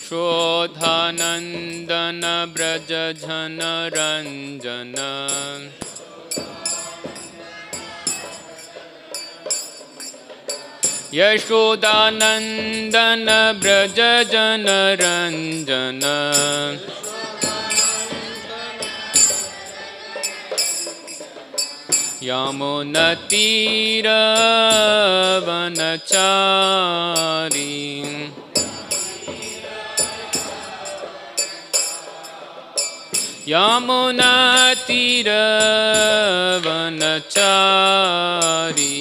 शोधानन्दन व्रज जन रञ्जन यशोदानन्दन व्रज जन रञ्जन यमुनतीरवनचारी यमुनतीरवनचारी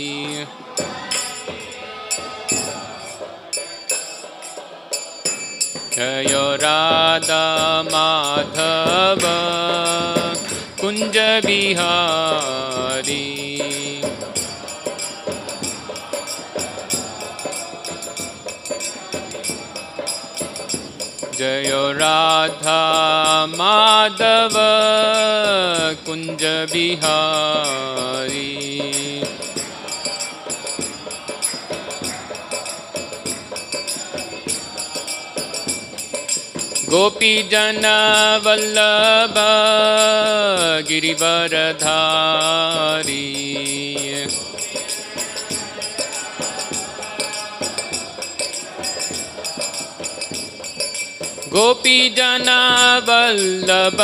जय राधा माधव कुंज बिहारी जय राधा माधव कुंज बिहारी गोपी जन वल्लभ गिरिवरधारी गोपी जन वल्लभ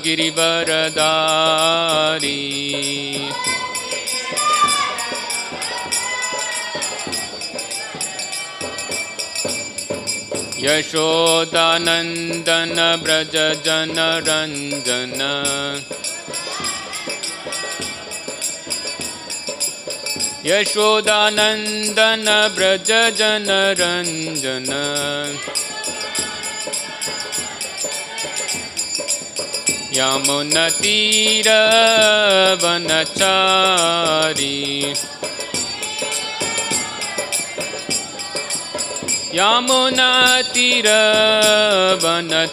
गिरिवरधारी यशोदानन्दन व्रज जन रञ्जन यशोदानन्दन व्रज जन रञ्जन यमुनतीरवनचारी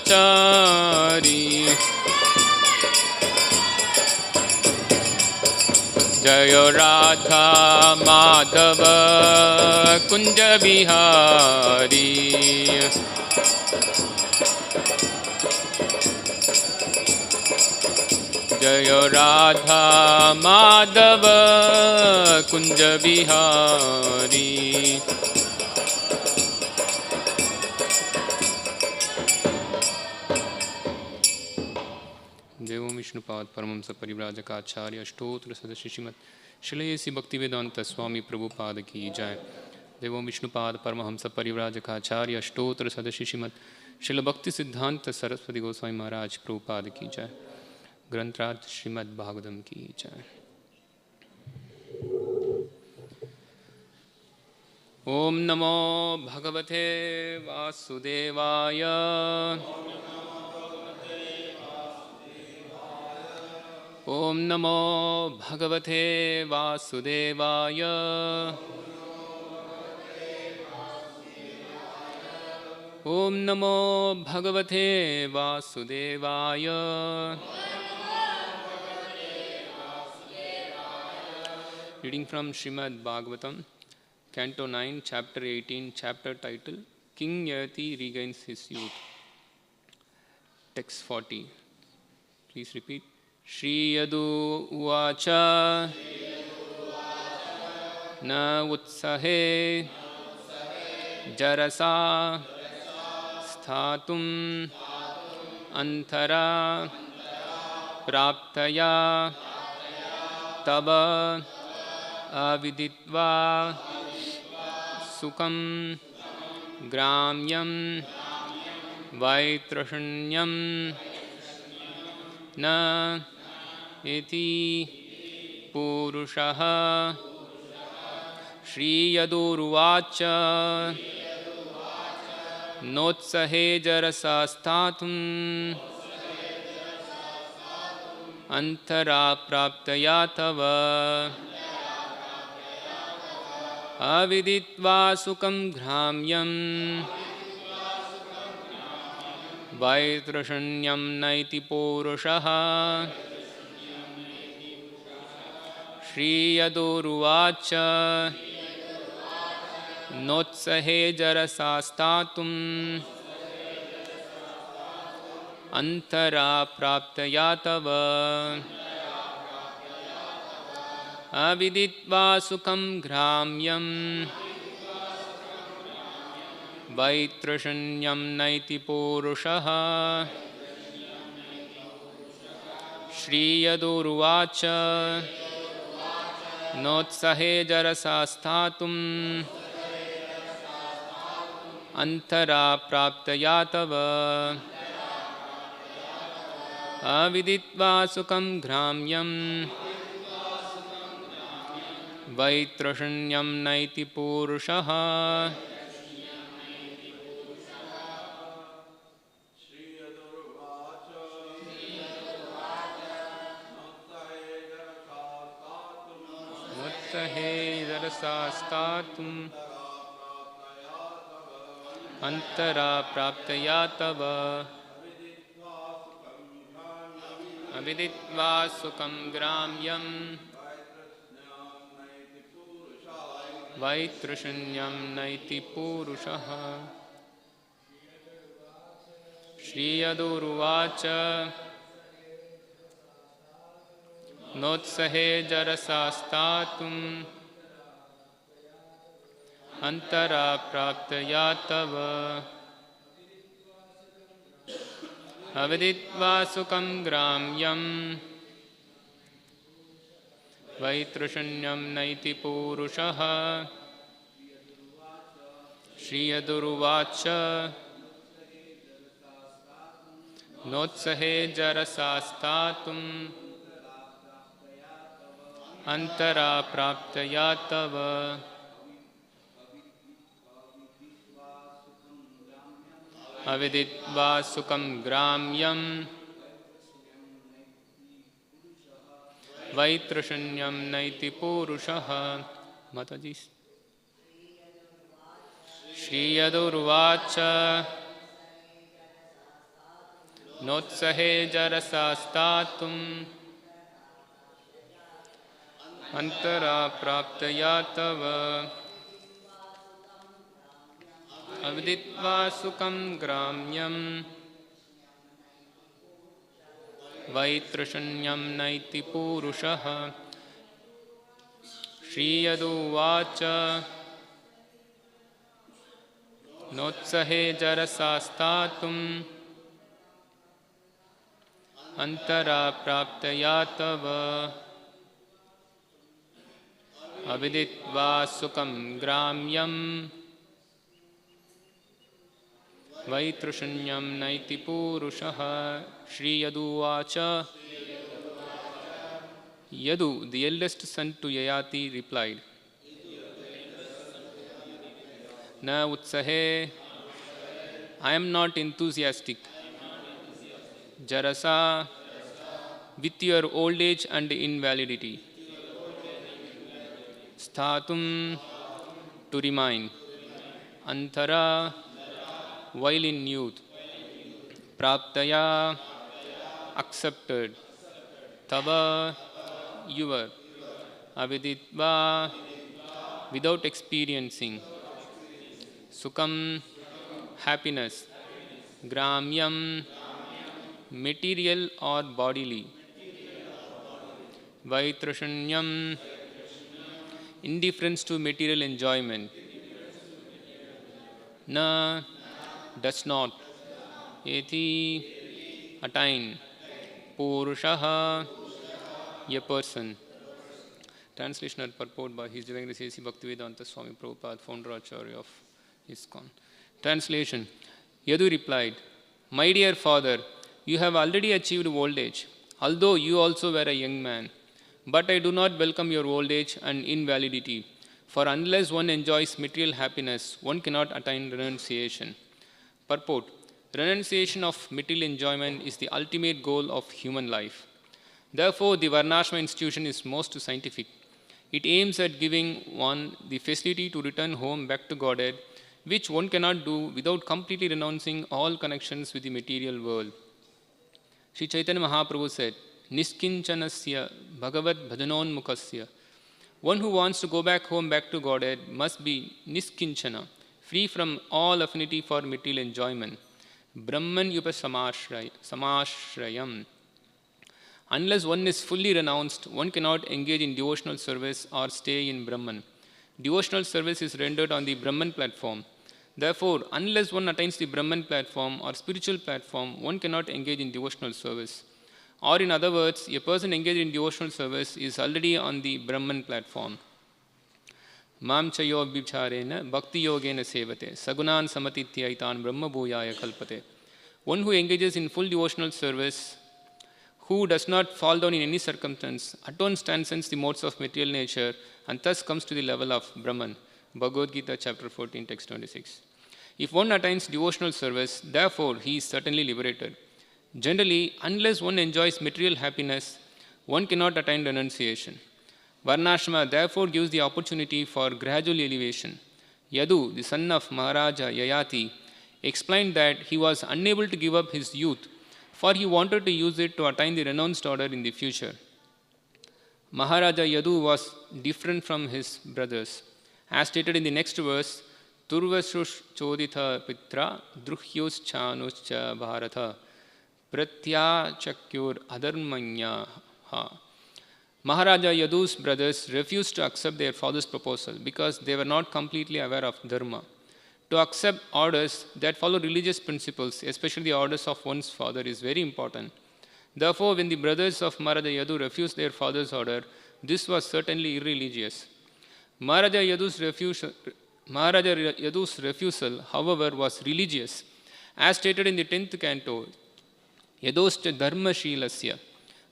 यमुनतीरवनचारी जय राधा माधव कुंज बिहारी जय राधा माधव कुंज बिहारी देवो विष्णुपाद परमहंस परिव्राजकाचार्य अष्टोत्तर सदस्य श्रीमद श्रील भक्तिवेदांत स्वामी प्रभुपाद की जय। देवो विष्णुपाद परमहंस परिव्राजकाचार्य अष्टोत्तर सदस्य श्रीमद श्रील भक्ति सिद्धांत सरस्वती गोस्वामी महाराज प्रभुपाद की जय। ग्रंथराज श्रीमद् भागवतम की जय। ओम नमो भगवते वासुदेवाय ओम नमो भगवते वासुदेवाय ओम नमो भगवते वासुदेवाय Reading from Srimad Bhagavatam, Canto 9, Chapter 18, Chapter title, King Yati Regains His Youth. Text 40. Please repeat. Shri Yadu Uvacha Na Utsahe Jarasa Sthatum Antara Praptaya Taba Aviditva Sukham Gramyam Vaitrashanyam Na Iti Purushaha Shri Yaduruvacha Notsahe Jarasa Sthatum Antara Praptaya Tava Aviditva Sukham Gramyam Vaitrashanyam Naiti Purushaha Shri Yaduruvacha नोत्सहे जरसास्तातुम् अन्तरा प्राप्तया तव अविदित्वा सुखं ग्राम्यं वैत्रशन्यं नैति पूरुषः श्रीयदुर्वाच नोत्सहे जरसास्तातुम् अन्तरा प्राप्तया तव अविदित्वा सुखं ग्राम्यं वैत्रशन्यं नैति पूरुषः नोत्सहे जरसास्तातुम् अन्तरा प्राप्तया तव अविदित्वा सुखं ग्राम्यं वैत्रशन्यं नैति पूरुषः श्रीयदुर्वाच नोत्सहे जरसास्तातुम् अन्तरा प्राप्तया तव अविदित्वा सुखं ग्राम्यं वैत्रशन्यं नैति पूरुषः श्रीयदुर्वाच नोत्सहे जरसास्तातुम् अन्तरा प्राप्तया तव अविदित्वा सुखं ग्राम्यं वैत्रशन्यं नैति पूरुषः माताजी श्रीयदुर्वाच नोत्सहे जरसास्तातुम् अन्तरा प्राप्तया तव अविदित्वा सुखं ग्राम्यं वैत्रशन्यं नैति पूरुषः श्रीयदुवाच नोत्सहे जरसास्तातुम् अन्तरा प्राप्तया तव अविदित्वा सुखं ग्राम्यं वैत्रशन्यं नैति पूरुषः श्रीयदुवाच Yadu, the eldest son to Yayati, replied, Na utsahe, I am not enthusiastic. Jarasa, with your old age and invalidity. Sthatum, to remain. Antara, while in youth. Praptaya, accepted. Tava, your. Aviditva, without experiencing. Sukham, happiness. Gramyam, material or bodily. Vaitrashanyam, indifference to material enjoyment. Na, does not. Eti, attain. Purushaha, a person. Translation and purport by His Divine Grace A.C. Bhaktivedanta Swami Prabhupada, founder Acharya of ISKCON. Translation. Yadu replied, My dear father, you have already achieved old age, although you also were a young man. But I do not welcome your old age and invalidity, for unless one enjoys material happiness, one cannot attain renunciation. Purport. Renunciation of material enjoyment is the ultimate goal of human life. Therefore, the Varnashram institution is most scientific. It aims at giving one the facility to return home back to Godhead, which one cannot do without completely renouncing all connections with the material world. Sri Chaitanya Mahaprabhu said, Niskinchanasya Bhagavad Bhajanonmukasya One who wants to go back home, back to Godhead, must be niskinchana, free from all affinity for material enjoyment. Brahman yupa samashrayam. Unless one is fully renounced, one cannot engage in devotional service or stay in Brahman. Devotional service is rendered on the Brahman platform. Therefore, unless one attains the Brahman platform or spiritual platform, one cannot engage in devotional service. Or in other words, a person engaged in devotional service is already on the Brahman platform. Mam chayo bhicharena bhakti yogena sevate sagunan samatithyaitan brahma bhuyaya kalpate. One who engages in full devotional service, who does not fall down in any circumstance, at once transcends the modes of material nature and thus comes to the level of Brahman. Bhagavad Gita chapter 14, text 26. If one attains devotional service, therefore he is certainly liberated. Generally, unless one enjoys material happiness, one cannot attain renunciation. Varnashrama therefore gives the opportunity for gradual elevation. Yadu, the son of Maharaja Yayati, explained that he was unable to give up his youth, for he wanted to use it to attain the renounced order in the future. Maharaja Yadu was different from his brothers. As stated in the next verse, Turvasush Choditha Pitra Druhyus Chanuscha Bharata Pratyachakyur Adharmanya. Maharaja Yadu's brothers refused to accept their father's proposal because they were not completely aware of dharma. To accept orders that follow religious principles, especially the orders of one's father, is very important. Therefore, when the brothers of Maharaja Yadu refused their father's order, this was certainly irreligious. Maharaja Yadu's refusal, however, was religious. As stated in the 10th canto, Yadoscha Dharma Shilasya,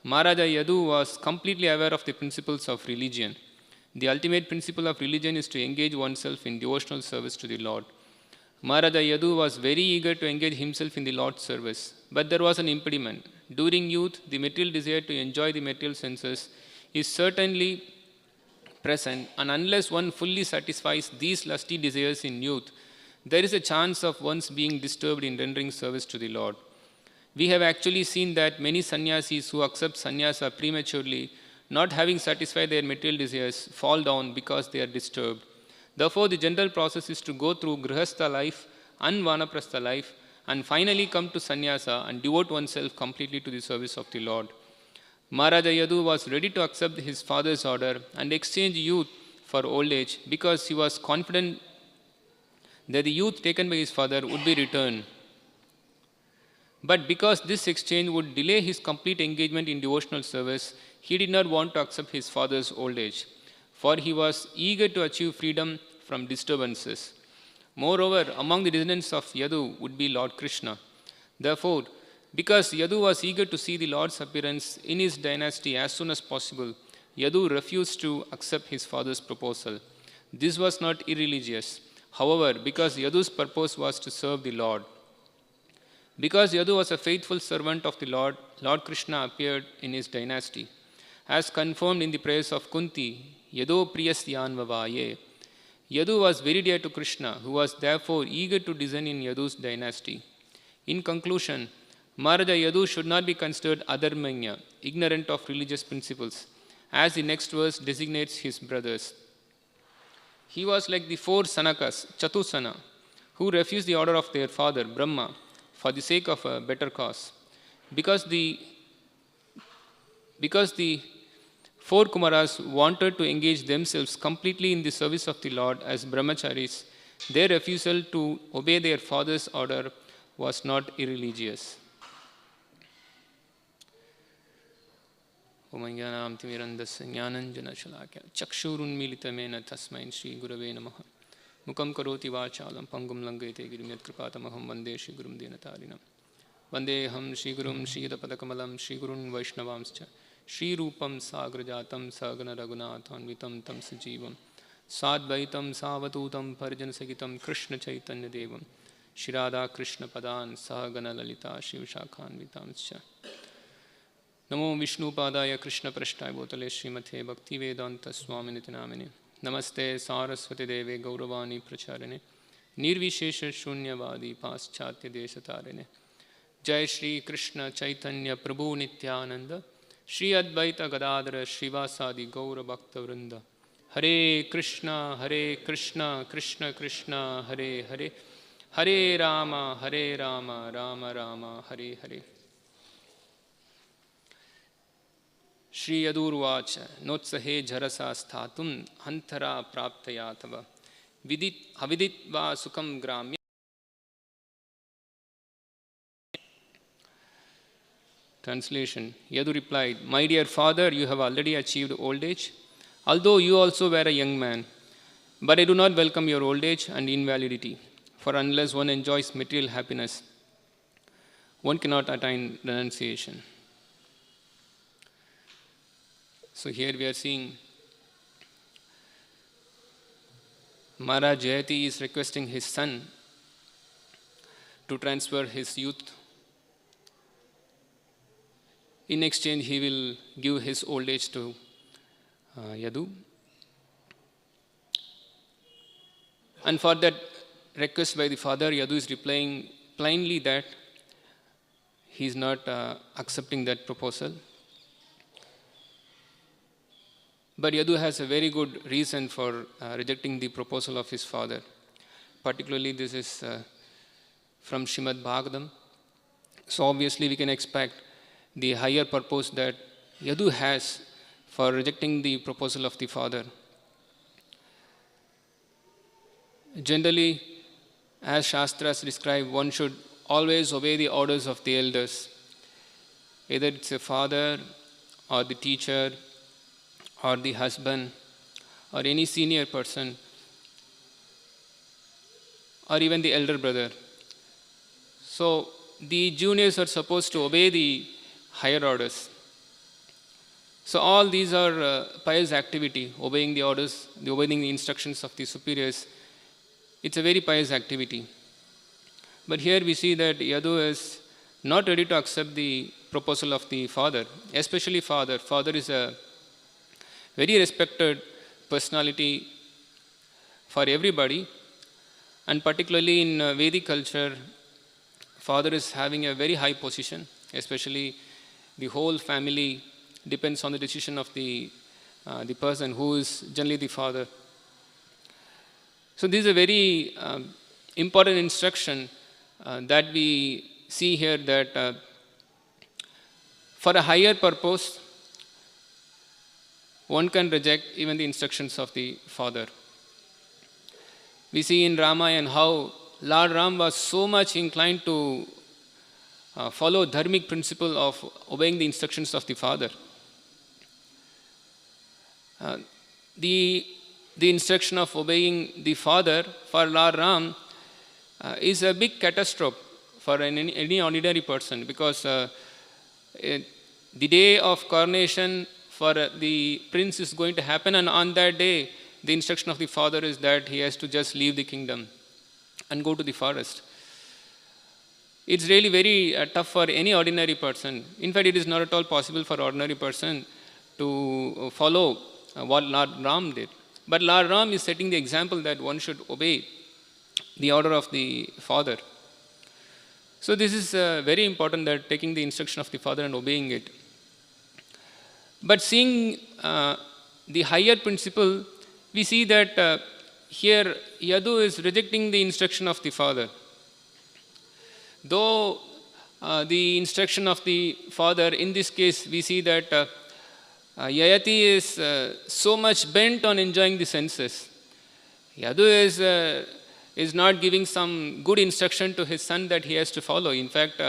Maharaja Yadu was completely aware of the principles of religion. The ultimate principle of religion is to engage oneself in devotional service to the Lord. Maharaja Yadu was very eager to engage himself in the Lord's service, but there was an impediment. During youth, the material desire to enjoy the material senses is certainly present, and unless one fully satisfies these lusty desires in youth, there is a chance of one's being disturbed in rendering service to the Lord. We have actually seen that many sannyasis who accept sannyasa prematurely, not having satisfied their material desires, fall down because they are disturbed. Therefore, the general process is to go through grihastha life and vanaprastha life and finally come to sannyasa and devote oneself completely to the service of the Lord. Maharaja Yadu was ready to accept his father's order and exchange youth for old age because he was confident that the youth taken by his father would be returned. But because this exchange would delay his complete engagement in devotional service, he did not want to accept his father's old age, for he was eager to achieve freedom from disturbances. Moreover, among the descendants of Yadu would be Lord Krishna. Therefore, because Yadu was eager to see the Lord's appearance in his dynasty as soon as possible, Yadu refused to accept his father's proposal. This was not irreligious. However, because Yadu's purpose was to serve the Lord. Because Yadu was a faithful servant of the Lord, Lord Krishna appeared in his dynasty. As confirmed in the prayers of Kunti, Yado Priyasyanvavaye. Yadu was very dear to Krishna, who was therefore eager to descend in Yadu's dynasty. In conclusion, Maharaja Yadu should not be considered adharmanya, ignorant of religious principles, as the next verse designates his brothers. He was like the 4 Sanakas, Chatusana, who refused the order of their father, Brahma, for the sake of a better cause. Because the 4 Kumaras wanted to engage themselves completely in the service of the Lord as brahmacharis, their refusal to obey their father's order was not irreligious. Chakshurunmilitamena tasmain Shri Gurave Namaha Mukam Karoti Vachalam Pangum Langete Girimyat Kripatamaham Vande Shri Gurum Dinatarinam Vandeham Shri Gurum Shri Padakamalam Shri Gurun Vaishnavamscha Shri Rupam Sagrajatam Sagana Raghunathan Vitam Tam Sajivam Sadvaitam Savatutam Parjan Sagitam Krishna Chaitanya Devam Shri Radha Krishna Padan Sahagana Lalita Shivshakhan Vitamscha Namo Vishnu Padaya Krishna Prashtaya Bhutale Srimate Bhakti Vedanta Swami Nitinamine Namaste Saraswati Deve Gauravani Pracharine Nirvishesha Shunyavadi Paschatya Deshatarine Jai Shri Krishna Chaitanya Prabhu Nityananda Shri Advaita Gadadhara Srivasadi Gaura Bhakta Vrinda Hare Krishna, Krishna Krishna, Hare Hare, Hare Rama, Rama Rama, Hare Hare. Shri Yadurvacha, Notsahe Jarasa Sthatum, Hantara Praptayatava, Vidit Haviditva Sukham Gramya. Translation. Yadu replied, My dear father, you have already achieved old age, although you also were a young man. But I do not welcome your old age and invalidity, for unless one enjoys material happiness, one cannot attain renunciation. So here we are seeing Maharaj Jayati is requesting his son to transfer his youth. In exchange, he will give his old age to Yadu. And for that request by the father, Yadu is replying plainly that he is not accepting that proposal. But Yadu has a very good reason for rejecting the proposal of his father. Particularly, this is from Srimad Bhagavatam. So obviously, we can expect the higher purpose that Yadu has for rejecting the proposal of the father. Generally, as Shastras describe, one should always obey the orders of the elders. Either it's a father or the teacher or the husband, or any senior person, or even the elder brother. So the juniors are supposed to obey the higher orders. So all these are pious activity, obeying the orders, obeying the instructions of the superiors. It's a very pious activity. But here we see that Yadu is not ready to accept the proposal of the father, especially father. Father is a very respected personality for everybody, and particularly in Vedic culture, father is having a very high position, especially the whole family depends on the decision of the person who is generally the father. So this is a very important instruction that we see here, that for a higher purpose, one can reject even the instructions of the father. We see in Ramayana how Lord Ram was so much inclined to follow dharmic principle of obeying the instructions of the father. The instruction of obeying the father for Lord Ram is a big catastrophe for any ordinary person, because the day of coronation for the prince is going to happen, and on that day, the instruction of the father is that he has to just leave the kingdom and go to the forest. It's really very tough for any ordinary person. In fact, it is not at all possible for ordinary person to follow what Lord Ram did. But Lord Ram is setting the example that one should obey the order of the father. So this is very important, that taking the instruction of the father and obeying it. But seeing the higher principle, we see that here Yadu is rejecting the instruction of the father. Though the instruction of the father, in this case, we see that Yayati is so much bent on enjoying the senses. Yadu is not giving some good instruction to his son that he has to follow. In fact,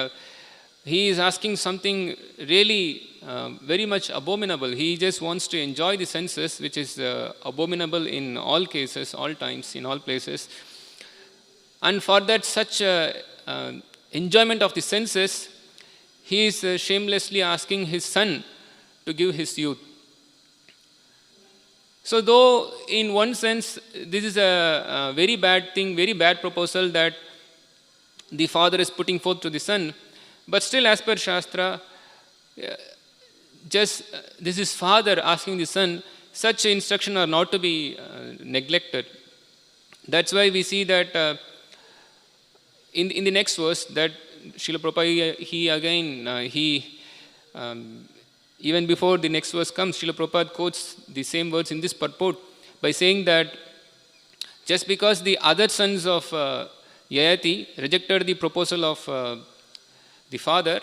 he is asking something really very much abominable. He just wants to enjoy the senses, which is abominable in all cases, all times, in all places. And for that such enjoyment of the senses, he is shamelessly asking his son to give his youth. So though in one sense this is a very bad thing, very bad proposal that the father is putting forth to the son, but still as per Shastra, just this is father asking the son, such instruction are not to be neglected. That's why we see that in the next verse that Srila Prabhupada, he again, even before the next verse comes, Srila Prabhupada quotes the same words in this purport, by saying that just because the other sons of Yayati rejected the proposal of the father,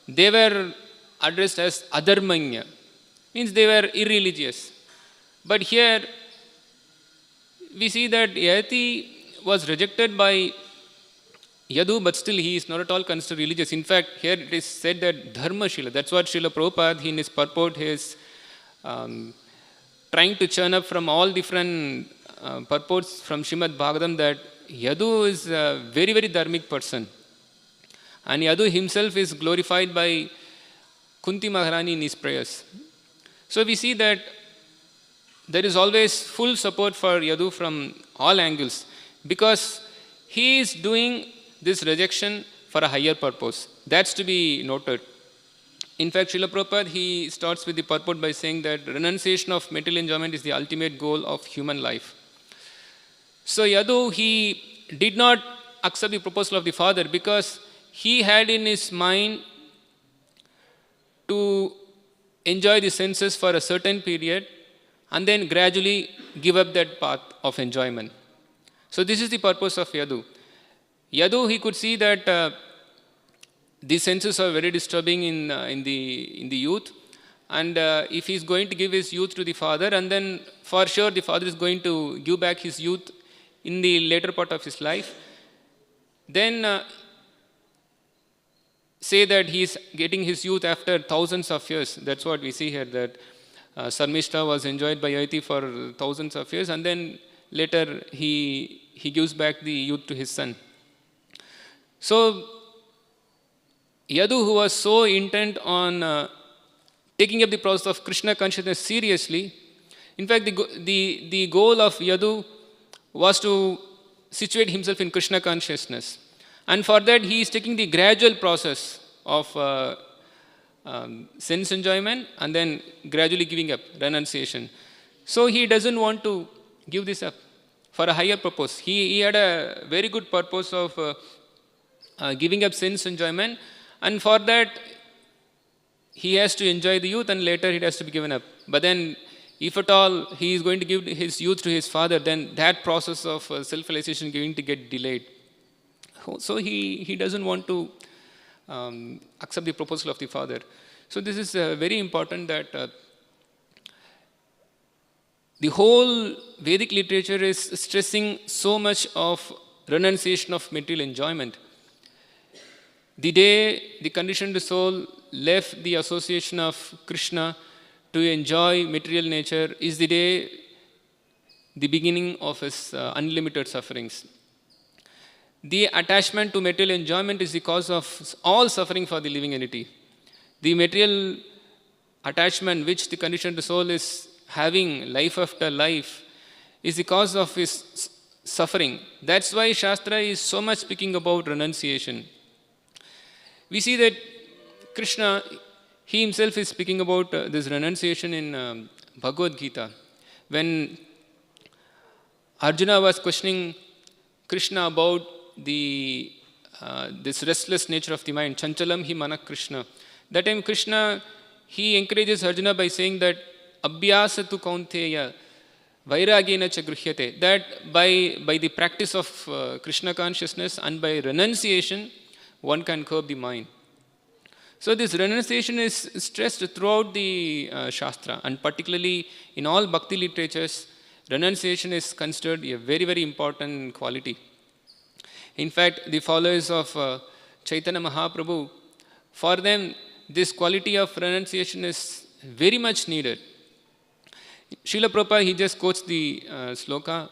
they were addressed as adharmanya, means they were irreligious. But here we see that Yayati was rejected by Yadu, but still he is not at all considered religious. In fact, here it is said that Dharmashila, that's what Srila Prabhupada in his purport is trying to churn up from all different purports from Srimad Bhagavatam, that Yadu is a very, very dharmic person. And Yadu himself is glorified by Kunti Maharani in his prayers. So we see that there is always full support for Yadu from all angles, because he is doing this rejection for a higher purpose. That's to be noted. In fact, Srila Prabhupada, he starts with the purport by saying that renunciation of material enjoyment is the ultimate goal of human life. So Yadu, he did not accept the proposal of the father because he had in his mind to enjoy the senses for a certain period and then gradually give up that path of enjoyment. So this is the purpose of Yadu. Yadu, he could see that these senses are very disturbing in the youth, and if he is going to give his youth to the father, and then for sure the father is going to give back his youth in the later part of his life, then say that he is getting his youth after thousands of years. That's what we see here, that Sarmishta was enjoyed by Yayati for thousands of years, and then later he gives back the youth to his son. So Yadu, who was so intent on taking up the process of Krishna consciousness seriously, in fact the goal of Yadu was to situate himself in Krishna consciousness. And for that he is taking the gradual process of sense enjoyment and then gradually giving up, renunciation. So he doesn't want to give this up for a higher purpose. He had a very good purpose of giving up sense enjoyment, and for that he has to enjoy the youth and later it has to be given up. But then if at all he is going to give his youth to his father, then that process of self-realization is going to get delayed. So he doesn't want to accept the proposal of the father. So this is very important, that the whole Vedic literature is stressing so much of renunciation of material enjoyment. The day the conditioned soul left the association of Krishna to enjoy material nature is the day, the beginning of his unlimited sufferings. The attachment to material enjoyment is the cause of all suffering for the living entity. The material attachment which the conditioned soul is having life after life is the cause of his suffering. That's why Shastra is so much speaking about renunciation. We see that Krishna, he himself is speaking about this renunciation in Bhagavad Gita. When Arjuna was questioning Krishna about this restless nature of the mind, Chanchalam hi mana Krishna. That time Krishna, he encourages Arjuna by saying that Abhyasa tu kaunteya vairagena cha gruhyate, that by the practice of Krishna consciousness and by renunciation, one can curb the mind. So this renunciation is stressed throughout the Shastra, and particularly in all Bhakti literatures, renunciation is considered a very, very important quality. In fact, the followers of Chaitanya Mahaprabhu, for them, this quality of renunciation is very much needed. Srila Prabhupada, he just quotes the sloka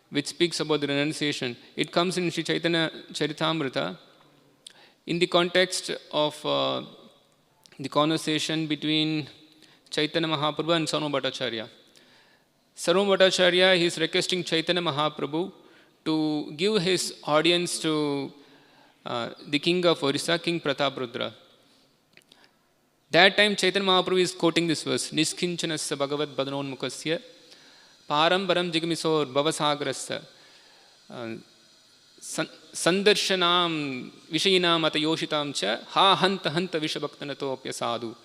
which speaks about the renunciation. It comes in Sri Chaitanya Charitamrita in the context of the conversation between Chaitanya Mahaprabhu and Sarvabhauma Bhattacharya. Sarvabhauma Bhattacharya, he is requesting Chaitanya Mahaprabhu to give his audience to the king of Orissa, King Prataprudra. That time Chaitanya Mahaprabhu is quoting this verse, Niskinchanasya Bhagavad Badhanonmukasya Param Param Jigamisor Bhavasagarasya Sandarshanam Vishayinam Atayoshitam Cha Ha Hanta Hanta Vishabhaktanato Apya Sadhu.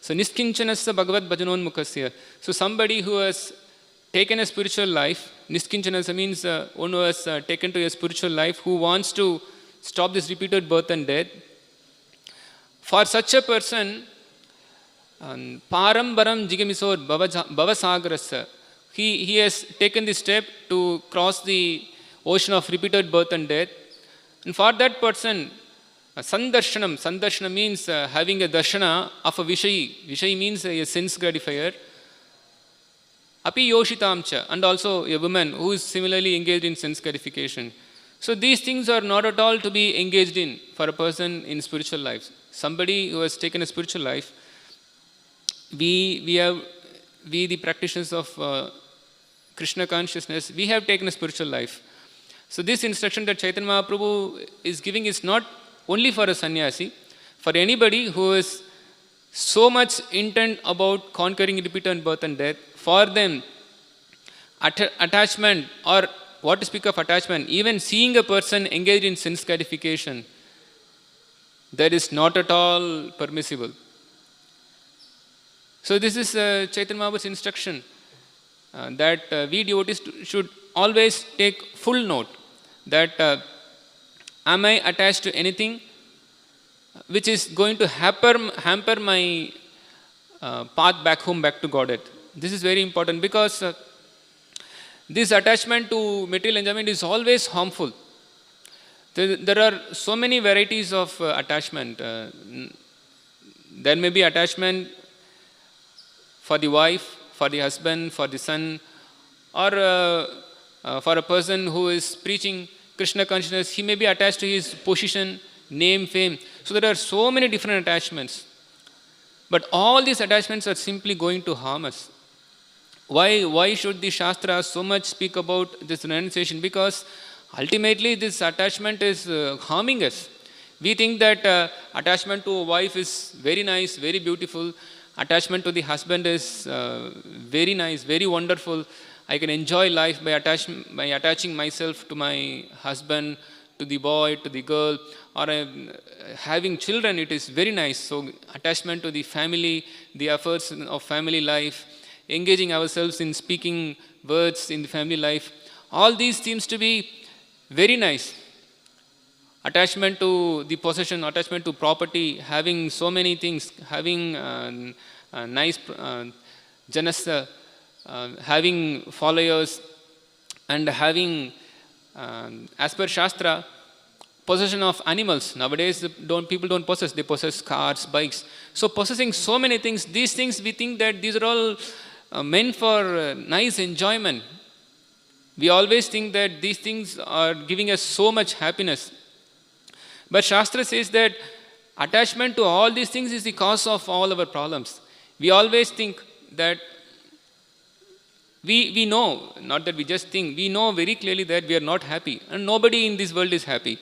So Niskinchanasya Bhagavad Badhanonmukasya. So somebody who has taken a spiritual life, Niskinchana means one who has taken to a spiritual life, who wants to stop this repeated birth and death. For such a person, Param Baram Jigamisor Bhavasagarasa, he has taken the step to cross the ocean of repeated birth and death. And for that person, Sandarshanam means having a darshana of a Vishayi. Vishayi means a sense gratifier. Api Yoshitamcha, and also a woman who is similarly engaged in sense gratification. So these things are not at all to be engaged in for a person in spiritual life. Somebody who has taken a spiritual life, we the practitioners of Krishna consciousness, we have taken a spiritual life. So this instruction that Chaitanya Mahaprabhu is giving is not only for a sannyasi, for anybody who is so much intent about conquering repeated birth and death. For them, attachment, or what to speak of attachment, even seeing a person engaged in sense gratification, that is not at all permissible. So this is Chaitanya Mahaprabhu's instruction that we devotees should always take full note that am I attached to anything which is going to hamper my path back home, back to Godhead. This is very important because this attachment to material enjoyment is always harmful. There are so many varieties of attachment. There may be attachment for the wife, for the husband, for the son, or for a person who is preaching Krishna consciousness, he may be attached to his position, name, fame. So there are so many different attachments. But all these attachments are simply going to harm us. Why should the Shastras so much speak about this renunciation? Because ultimately this attachment is harming us. We think that attachment to a wife is very nice, very beautiful. Attachment to the husband is very nice, very wonderful. I can enjoy life by attaching myself to my husband, to the boy, to the girl, or having children. It is very nice. So attachment to the family, the efforts of family life, engaging ourselves in speaking words in the family life, all these seems to be very nice. Attachment to the possession, attachment to property, having so many things, having nice janasa, having followers, and having, as per Shastra, possession of animals. Nowadays, people don't possess, they possess cars, bikes. So possessing so many things, these things we think that these are all meant for nice enjoyment. We always think that these things are giving us so much happiness. But Shastra says that attachment to all these things is the cause of all our problems. We always think that we know, not that we just think, we know very clearly that we are not happy. And nobody in this world is happy.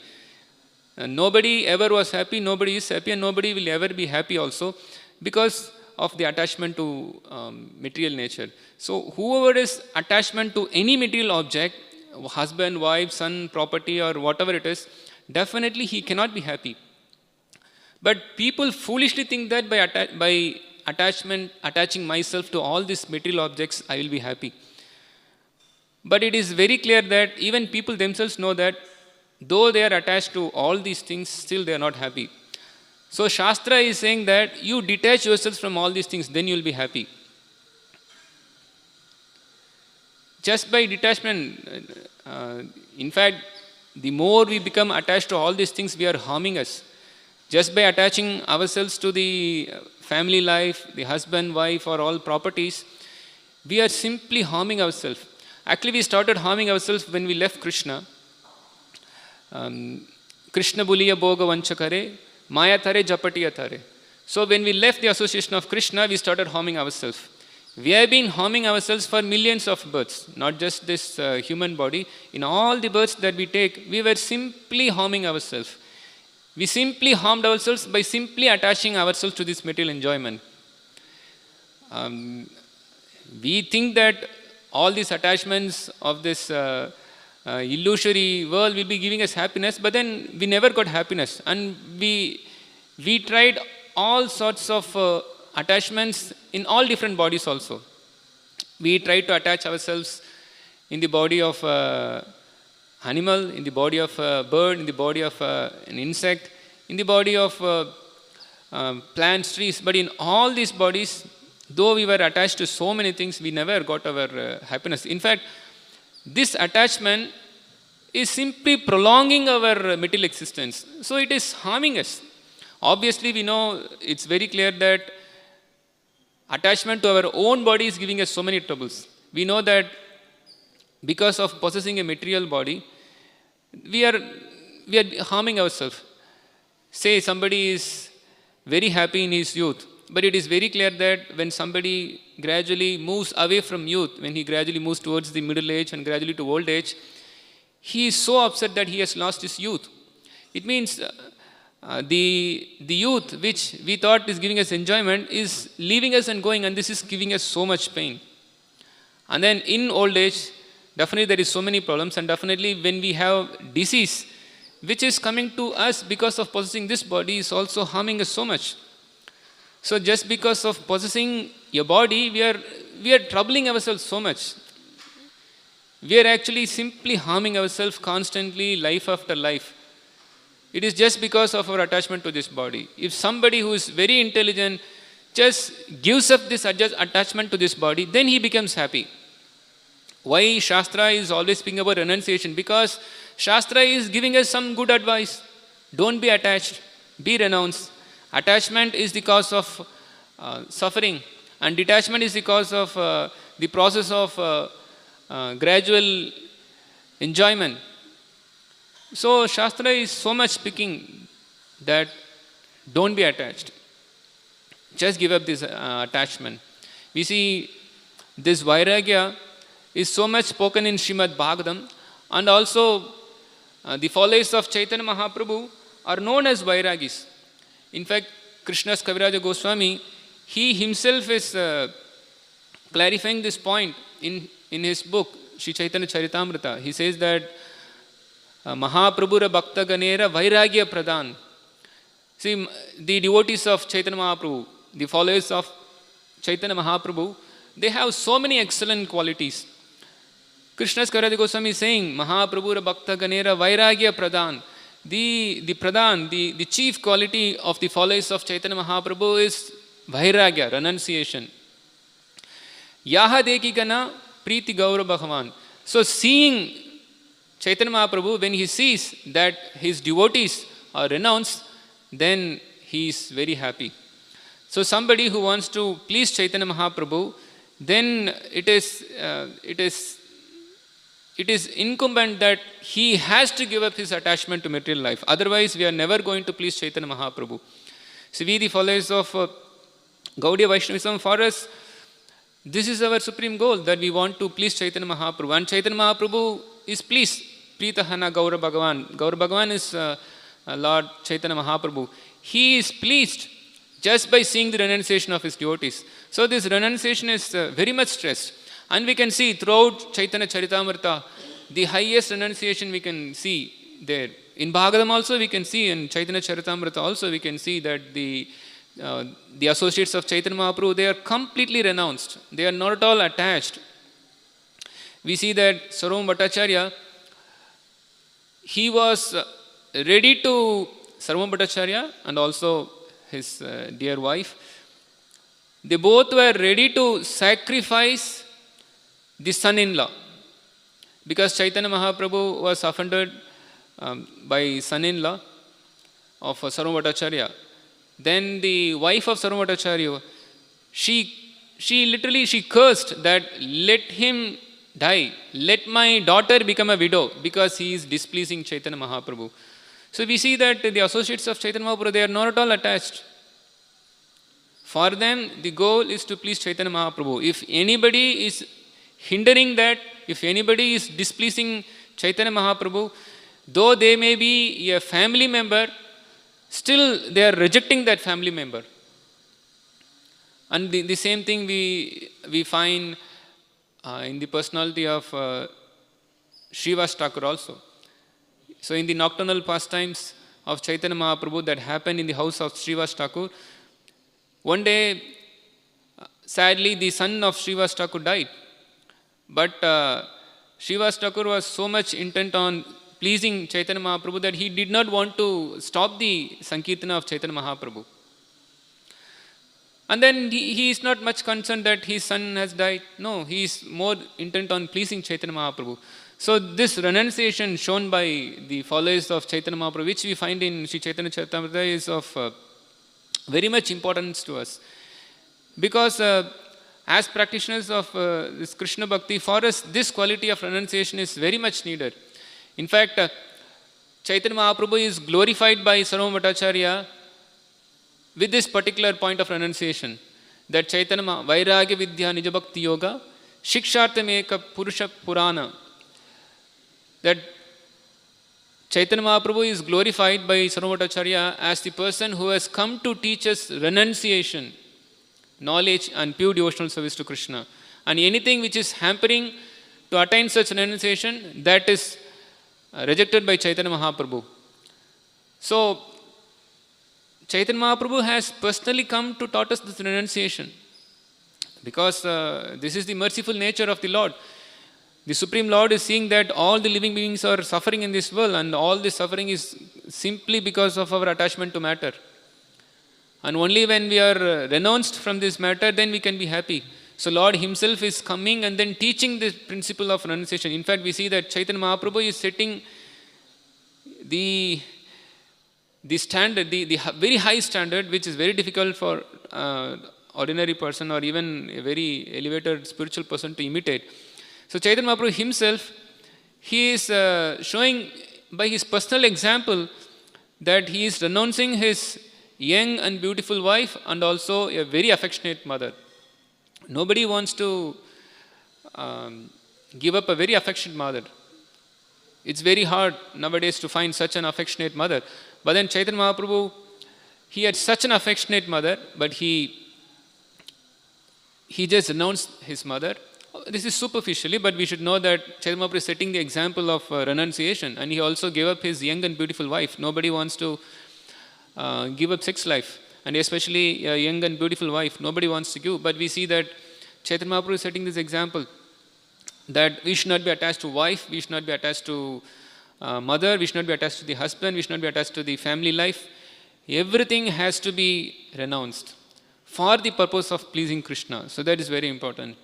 And nobody ever was happy, nobody is happy, and nobody will ever be happy also because of the attachment to material nature. So whoever is attachment to any material object, husband, wife, son, property, or whatever it is, definitely he cannot be happy. But people foolishly think that by attaching myself to all these material objects, I will be happy. But it is very clear that even people themselves know that though they are attached to all these things, still they are not happy. So Shastra is saying that you detach yourself from all these things, then you will be happy. Just by detachment, in fact, the more we become attached to all these things, we are harming us. Just by attaching ourselves to the family life, the husband, wife, or all properties, we are simply harming ourselves. Actually, we started harming ourselves when we left Krishna. Krishna buliya bhoga vanchakare, maya thare japatiya thare. So when we left the association of Krishna, we started harming ourselves. We have been harming ourselves for millions of births, not just this human body. In all the births that we take, we were simply harming ourselves. We simply harmed ourselves by simply attaching ourselves to this material enjoyment. We think that all these attachments of this illusory world will be giving us happiness, but then we never got happiness. And we tried all sorts of attachments in all different bodies also. We try to attach ourselves in the body of animal, in the body of a bird, in the body of an insect, in the body of plants, trees. But in all these bodies, though we were attached to so many things, we never got our happiness. In fact, this attachment is simply prolonging our material existence. So it is harming us. Obviously, we know it's very clear that attachment to our own body is giving us so many troubles. We know that because of possessing a material body, we are harming ourselves. Say somebody is very happy in his youth, but it is very clear that when somebody gradually moves away from youth, when he gradually moves towards the middle age and gradually to old age, he is so upset that he has lost his youth. It means the youth which we thought is giving us enjoyment is leaving us and going, and this is giving us so much pain. And then in old age, definitely there is so many problems, and definitely when we have disease which is coming to us because of possessing this body is also harming us so much. So just because of possessing your body, we are troubling ourselves so much. We are actually simply harming ourselves constantly, life after life. It is just because of our attachment to this body. If somebody who is very intelligent just gives up this attachment to this body, then he becomes happy. Why Shastra is always speaking about renunciation? Because Shastra is giving us some good advice. Don't be attached, be renounced. Attachment is the cause of suffering, and detachment is the cause of the process of gradual enjoyment. So Shastra is so much speaking that don't be attached. Just give up this attachment. We see this Vairagya is so much spoken in Srimad Bhagavatam, and also the followers of Chaitanya Mahaprabhu are known as Vairagis. In fact, Krishna's Kaviraja Goswami, he himself is clarifying this point in his book, Sri Chaitanya Charitamrita. He says that Mahaprabhura Bhakta Ganera Vairagya Pradhan. See, the devotees of Chaitanya Mahaprabhu, the followers of Chaitanya Mahaprabhu, they have so many excellent qualities. Krishna's Kaviraja Goswami is saying, Mahaprabhura Bhakta Ganera Vairagya Pradhan. The Pradhan, the chief quality of the followers of Chaitanya Mahaprabhu is Vairagya, renunciation. Yaha Deki Gana Priti Gaura Bhagavan. So seeing Chaitanya Mahaprabhu, when he sees that his devotees are renounced, then he is very happy. So somebody who wants to please Chaitanya Mahaprabhu, then it is incumbent that he has to give up his attachment to material life. Otherwise, we are never going to please Chaitanya Mahaprabhu. So we, the followers of Gaudiya Vaishnavism, for us, this is our supreme goal, that we want to please Chaitanya Mahaprabhu. And Chaitanya Mahaprabhu is pleased. Pritahana Gaura Bhagavan. Gaura Bhagavan is Lord Chaitanya Mahaprabhu. He is pleased just by seeing the renunciation of his devotees. So this renunciation is very much stressed. And we can see throughout Chaitanya Charitamrita, the highest renunciation we can see there. In Bhagavatam also we can see, in Chaitanya Charitamrita also we can see that the associates of Chaitanya Mahaprabhu, they are completely renounced. They are not at all attached. We see that Sarvabhauma Bhattacharya, he was ready to, Sarvabhauma Bhattacharya and also his dear wife, they both were ready to sacrifice the son-in-law. Because Chaitanya Mahaprabhu was offended by son-in-law of Sarvabhauma Bhattacharya. Then the wife of Sarvabhauma Bhattacharya, she literally cursed that let him die, let my daughter become a widow, because he is displeasing Chaitanya Mahaprabhu. So we see that the associates of Chaitanya Mahaprabhu, they are not at all attached. For them, the goal is to please Chaitanya Mahaprabhu. If anybody is hindering that, if anybody is displeasing Chaitanya Mahaprabhu, though they may be a family member, still they are rejecting that family member. And the same thing we find in the personality of Srivas Thakur also. So in the nocturnal pastimes of Chaitanya Mahaprabhu that happened in the house of Srivas Thakur, one day, sadly, the son of Srivas Thakur died. But Srivas Thakur was so much intent on pleasing Chaitanya Mahaprabhu that he did not want to stop the Sankirtana of Chaitanya Mahaprabhu. And then he is not much concerned that his son has died. No, he is more intent on pleasing Chaitanya Mahaprabhu. So this renunciation shown by the followers of Chaitanya Mahaprabhu, which we find in Sri Chaitanya Charitamrita, is of very much importance to us. Because as practitioners of this Krishna Bhakti, for us this quality of renunciation is very much needed. In fact, Chaitanya Mahaprabhu is glorified by Sarvabhauma Bhattacharya with this particular point of renunciation, that Chaitanya Vairagya Vidya Nija Bhakti Yoga Shikshartam Eka Purusha Purana, that Chaitanya Mahaprabhu is glorified by Sarvabhauma Bhattacharya as the person who has come to teach us renunciation, knowledge and pure devotional service to Krishna. And anything which is hampering to attain such renunciation, that is rejected by Chaitanya Mahaprabhu. So Chaitanya Mahaprabhu has personally come to taught us this renunciation, because this is the merciful nature of the Lord. The Supreme Lord is seeing that all the living beings are suffering in this world, and all this suffering is simply because of our attachment to matter. And only when we are renounced from this matter, then we can be happy. So Lord himself is coming and then teaching this principle of renunciation. In fact, we see that Chaitanya Mahaprabhu is setting the standard, the very high standard, which is very difficult for ordinary person or even a very elevated spiritual person to imitate. So Chaitanya Mahaprabhu himself, he is showing by his personal example that he is renouncing his young and beautiful wife and also a very affectionate mother. Nobody wants to give up a very affectionate mother. It's very hard nowadays to find such an affectionate mother. But then Chaitanya Mahaprabhu, he had such an affectionate mother, but he just renounced his mother. This is superficially, but we should know that Chaitanya Mahaprabhu is setting the example of renunciation, and he also gave up his young and beautiful wife. Nobody wants to give up sex life, and especially a young and beautiful wife, nobody wants to give. But we see that Chaitanya Mahaprabhu is setting this example, that we should not be attached to wife, we should not be attached to mother, we should not be attached to the husband, we should not be attached to the family life. Everything has to be renounced for the purpose of pleasing Krishna. So that is very important.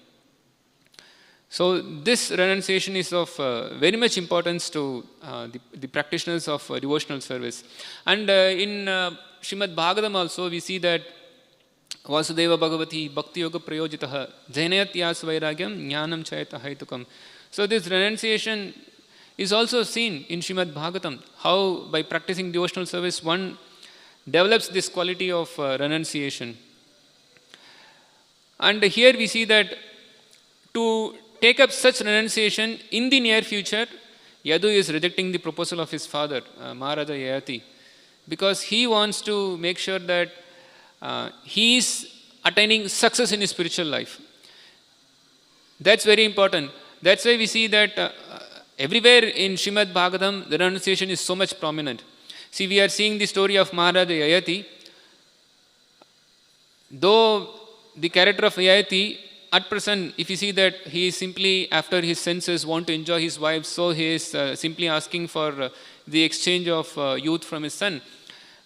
So this renunciation is of very much importance to the practitioners of devotional service. And in Srimad Bhagavatam also we see that Vasudeva Bhagavati Bhakti Yoga Prayojitaha Jainayat Yas Vairagyam Jnanam Chayata Haitukam. So this renunciation is also seen in Srimad Bhagavatam, how by practicing devotional service one develops this quality of renunciation. And here we see that to take up such renunciation in the near future, Yadu is rejecting the proposal of his father, Maharaja Yayati, because he wants to make sure that he is attaining success in his spiritual life. That's very important. That's why we see that everywhere in Srimad Bhagavatam, the renunciation is so much prominent. See, we are seeing the story of Maharaja Yayati. Though the character of Yayati, at present, if you see that he is simply, after his senses, want to enjoy his wife, so he is simply asking for the exchange of youth from his son.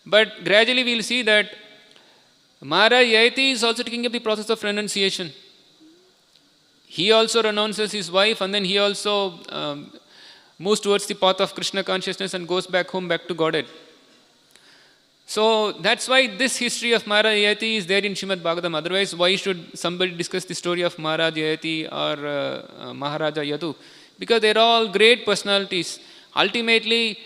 But gradually we will see that Maharaj Yayati is also taking up the process of renunciation. He also renounces his wife, and then he also moves towards the path of Krishna consciousness and goes back home, back to Godhead. So that's why this history of Maharaj Yayati is there in Srimad Bhagavatam. Otherwise, why should somebody discuss the story of Maharaj Yayati or Maharaja Yadu? Because they are all great personalities. Ultimately,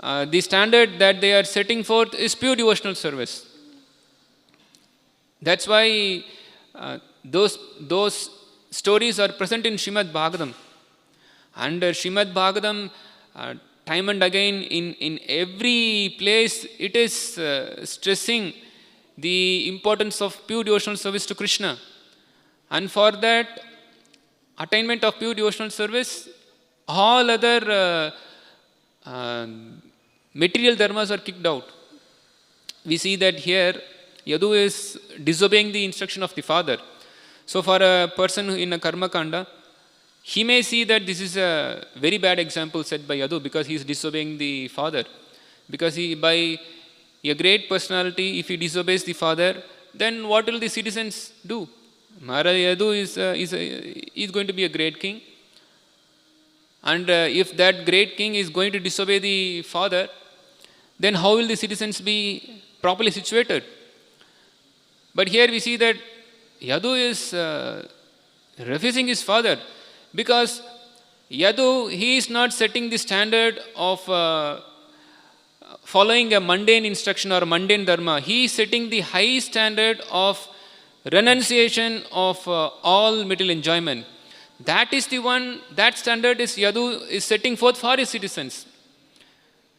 the standard that they are setting forth is pure devotional service. That's why those stories are present in Srimad Bhagavatam. And Srimad Bhagavatam, time and again, in every place, it is stressing the importance of pure devotional service to Krishna. And for that attainment of pure devotional service, all other material dharmas are kicked out. We see that here, Yadu is disobeying the instruction of the father. So for a person in a karma kanda, he may see that this is a very bad example set by Yadu because he is disobeying the father. Because he, by a great personality, if he disobeys the father, then what will the citizens do? Maharaj Yadu is going to be a great king. And if that great king is going to disobey the father, then how will the citizens be properly situated? But here we see that Yadu is refusing his father, because Yadu, he is not setting the standard of following a mundane instruction or mundane dharma. He is setting the high standard of renunciation of all material enjoyment. That is the one, that standard is Yadu is setting forth for his citizens.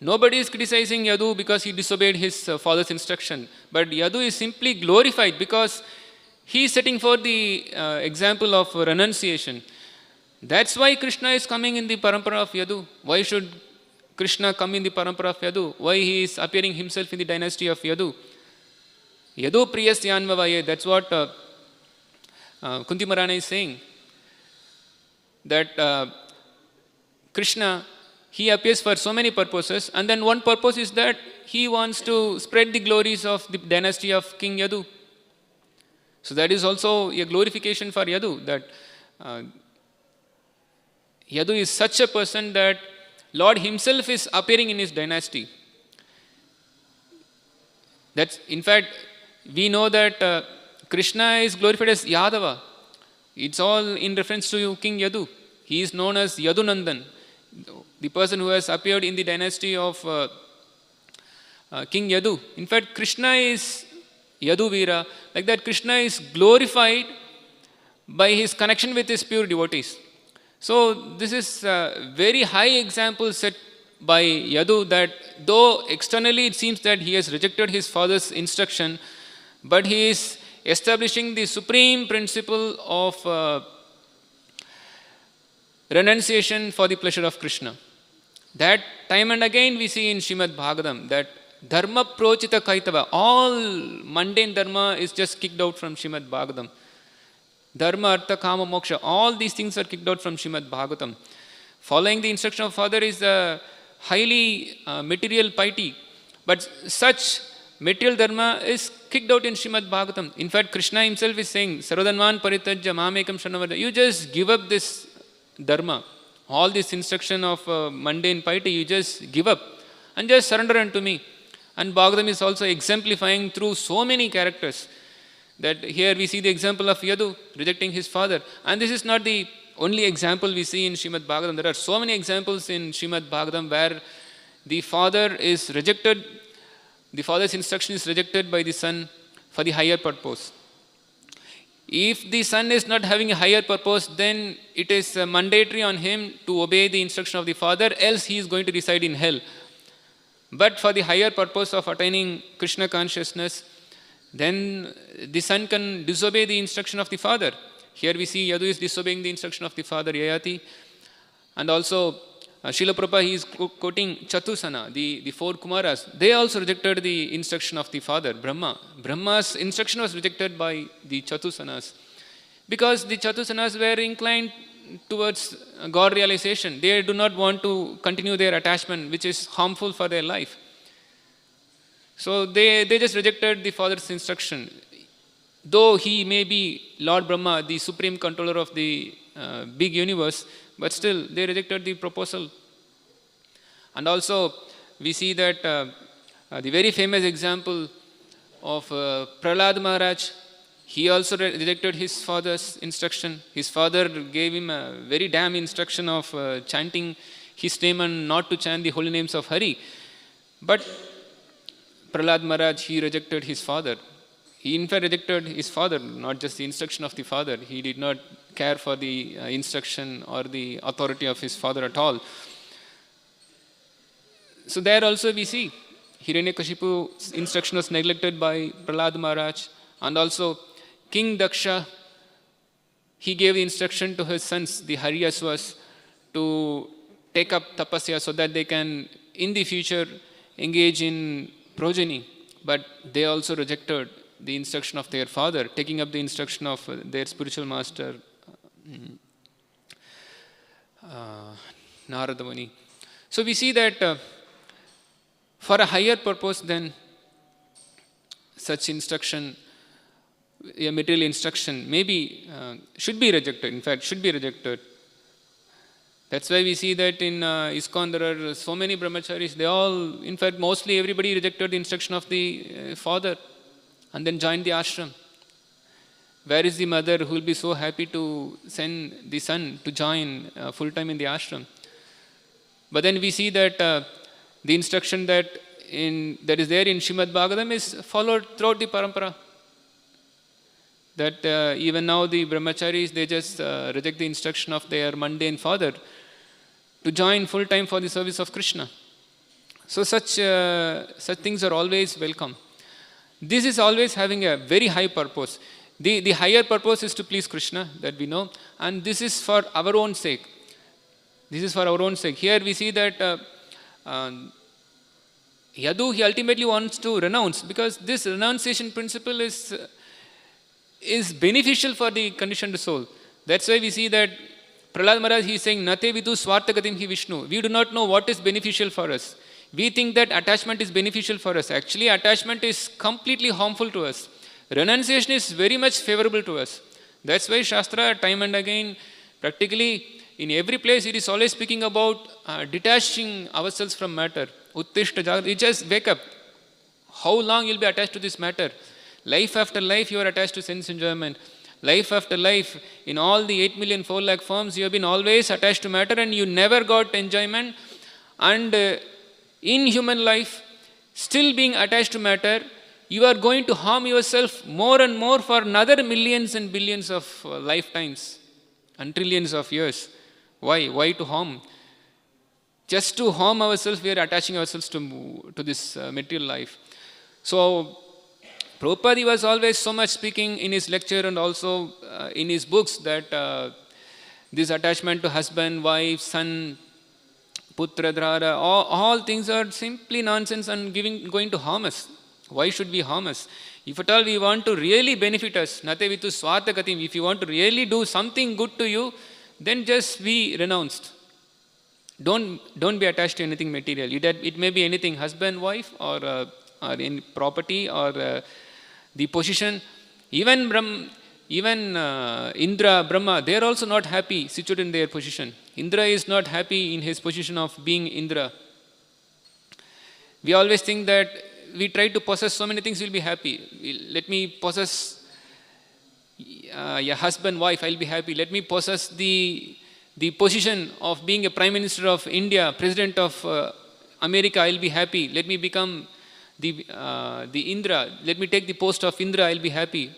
Nobody is criticizing Yadu because he disobeyed his father's instruction. But Yadu is simply glorified because he is setting forth the example of renunciation. That's why Krishna is coming in the parampara of Yadu. Why should Krishna come in the parampara of Yadu? Why he is appearing himself in the dynasty of Yadu? Yadu priyasyanvavaye. That's what Kunti Maharani is saying. That Krishna, he appears for so many purposes, and then one purpose is that he wants to spread the glories of the dynasty of King Yadu. So that is also a glorification for Yadu, that Yadu is such a person that Lord himself is appearing in his dynasty. That's, in fact, we know that Krishna is glorified as Yadava. It's all in reference to King Yadu. He is known as Yadunandan, the person who has appeared in the dynasty of King Yadu. In fact, Krishna is Yaduvira. Like that, Krishna is glorified by his connection with his pure devotees. So this is a very high example set by Yadu, that though externally it seems that he has rejected his father's instruction, but he is establishing the supreme principle of renunciation for the pleasure of Krishna. That time and again we see in Srimad Bhagavatam, that dharma prochita kaitava, all mundane dharma is just kicked out from Srimad Bhagavatam. Dharma, artha, kama, moksha, all these things are kicked out from Srimad Bhagavatam. Following the instruction of father is a highly material piety, but such material dharma is kicked out in Srimad Bhagavatam. In fact, Krishna himself is saying, Sarvadanvan paritajya mamekam shanavada. You just give up this dharma, all this instruction of mundane piety, you just give up and just surrender unto me. And Bhagavatam is also exemplifying through so many characters, that here we see the example of Yadu rejecting his father. And this is not the only example we see in Srimad Bhagavatam. There are so many examples in Srimad Bhagavatam where the father is rejected, the father's instruction is rejected by the son for the higher purpose. If the son is not having a higher purpose, then it is mandatory on him to obey the instruction of the father, else he is going to reside in hell. But for the higher purpose of attaining Krishna consciousness, then the son can disobey the instruction of the father. Here we see Yadu is disobeying the instruction of the father, Yayati. And also, Srila Prabhupada, he is quoting Chatusana, the four Kumaras. They also rejected the instruction of the father, Brahma. Brahma's instruction was rejected by the Chatusanas, because the Chatusanas were inclined towards God realization. They do not want to continue their attachment, which is harmful for their life. So they just rejected the father's instruction. Though he may be Lord Brahma, the supreme controller of the big universe, but still they rejected the proposal. And also we see that the very famous example of Prahlad Maharaj, he also rejected his father's instruction. His father gave him a very damn instruction of chanting his name and not to chant the holy names of Hari. But Prahlad Maharaj, he rejected his father. He in fact rejected his father, not just the instruction of the father. He did not care for the instruction or the authority of his father at all. So there also we see Hiranyakashipu's instruction was neglected by Prahlad Maharaj. And also King Daksha, he gave the instruction to his sons, the Haryasvas, to take up tapasya so that they can in the future engage in progeny. But they also rejected the instruction of their father, taking up the instruction of their spiritual master. Narada Muni. So we see that for a higher purpose than such instruction, a material instruction, maybe should be rejected. In fact, should be rejected. That's why we see that in ISKCON there are so many brahmacharis. They all, in fact, mostly everybody rejected the instruction of the father and then joined the ashram. Where is the mother who will be so happy to send the son to join full-time in the ashram? But then we see that the instruction that is there in Srimad Bhagavatam is followed throughout the parampara. That even now the brahmacharis, they just reject the instruction of their mundane father to join full-time for the service of Krishna. So such things are always welcome. This is always having a very high purpose. The higher purpose is to please Krishna, that we know, and this is for our own sake. This is for our own sake. Here we see that Yadu, he ultimately wants to renounce, because this renunciation principle is beneficial for the conditioned soul. That's why we see that Prahlad Maharaj, he is saying, Nate vidu swartagatim hi Vishnu. We do not know what is beneficial for us. We think that attachment is beneficial for us. Actually, attachment is completely harmful to us. Renunciation is very much favorable to us. That's why Shastra, time and again, practically in every place, it is always speaking about detaching ourselves from matter. Uttishta Jagat, you just wake up. How long you will be attached to this matter? Life after life, you are attached to sense enjoyment. Life after life, in all the 8 million 4 lakh forms, you have been always attached to matter and you never got enjoyment. And in human life, still being attached to matter, you are going to harm yourself more and more for another millions and billions of lifetimes and trillions of years. Why? Why to harm? Just to harm ourselves, we are attaching ourselves to this material life. So, Prabhupada was always so much speaking in his lecture and also in his books that this attachment to husband, wife, son, putra, dhrara, all things are simply nonsense and going to harm us. Why should we harm us? If at all we want to really benefit us, nate vitu swartagatim, if you want to really do something good to you, then just be renounced. Don't be attached to anything material. It may be anything, husband, wife, or in property, or the position. Even Indra, Brahma, they are also not happy situated in their position. Indra is not happy in his position of being Indra. We always think that we try to possess so many things, we'll be happy. Let me possess a husband, wife, I'll be happy. Let me possess the position of being a Prime Minister of India, President of America, I'll be happy. Let me become the Indra. Let me take the post of Indra, I'll be happy.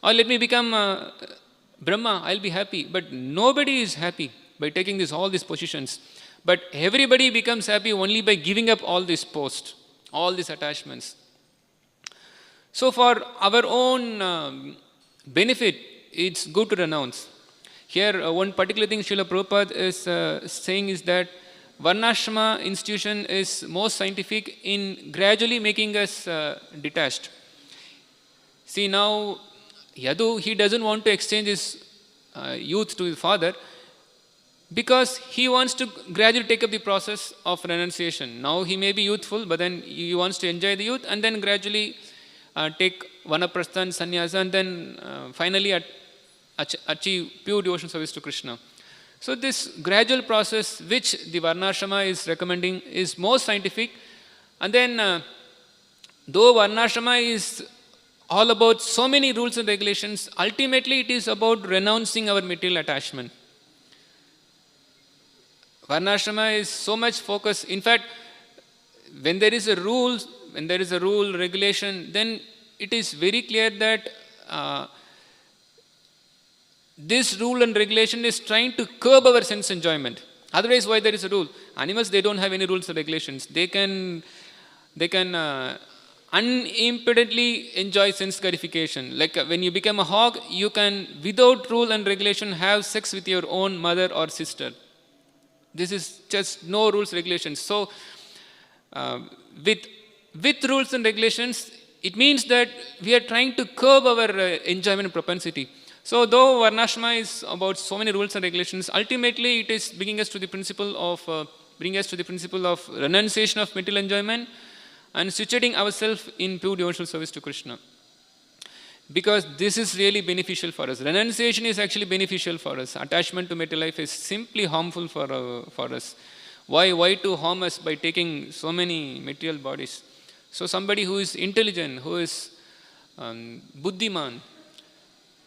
Or let me become Brahma, I'll be happy. But nobody is happy by taking all these positions. But everybody becomes happy only by giving up all these posts, all these attachments. So for our own benefit, it's good to renounce. Here, one particular thing Srila Prabhupada is saying is that Varnashrama institution is most scientific in gradually making us detached. See, now Yadu, he doesn't want to exchange his youth to his father because he wants to gradually take up the process of renunciation. Now he may be youthful, but then he wants to enjoy the youth and then gradually take vanaprasthan, sannyasa, and then finally achieve pure devotional service to Krishna. So this gradual process which the Varnashrama is recommending is most scientific. And then though Varnashrama is all about so many rules and regulations, ultimately it is about renouncing our material attachment. Varnashrama is so much focused. In fact, when there is a rule, regulation, then it is very clear that this rule and regulation is trying to curb our sense enjoyment. Otherwise, why there is a rule? Animals, they don't have any rules or regulations. They can unimpedently enjoy sense gratification. Like when you become a hog, you can, without rule and regulation, have sex with your own mother or sister. This is just no rules, regulations. So, with rules and regulations, it means that we are trying to curb our enjoyment propensity. So though Varnashrama is about so many rules and regulations, ultimately it is bringing us to the principle of renunciation of material enjoyment and situating ourselves in pure devotional service to Krishna. Because this is really beneficial for us. Renunciation is actually beneficial for us. Attachment to material life is simply harmful for us. Why to harm us by taking so many material bodies? So somebody who is intelligent, who is buddhiman,